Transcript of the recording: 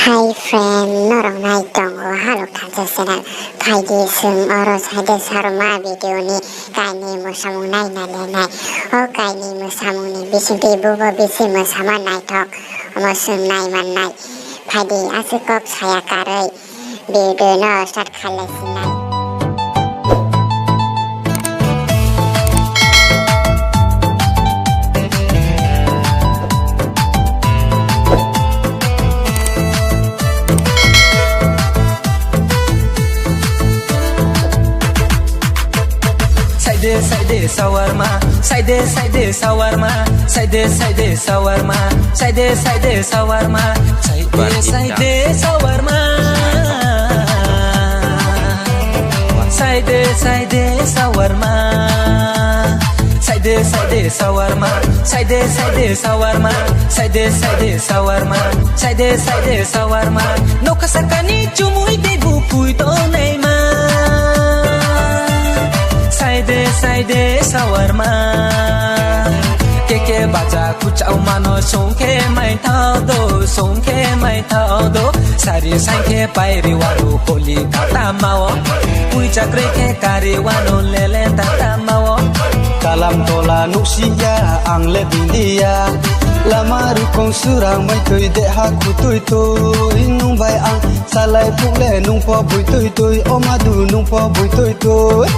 Hi friend, norong nai tongo haluk thansa senal phaidi sung oro saide sarma video ni kaini musamung nai na le nai o kaini musamung ni bisinti bubo bisi musama nai thok amasung nai man nai phaidi asukok saya karai video no start khalesin nai Side shawarma, side shawarma, side shawarma, side shawarma, side shawarma, side shawarma, side shawarma, side shawarma, side shawarma, side shawarma, no kasakani chumui de bupui to neima. Side shawarma Keke baja kuchau mano songke mai thao do Sari sanke pairi waru koli tata mao Pui chakre ke kari wano lele tata mao Kalam tola nuksiya ang lebindia Lama rukong surang mai tui de ha ku tui tui Nung bai ang salai puk le nung po bui tui tui Omadu nung po bui tui tui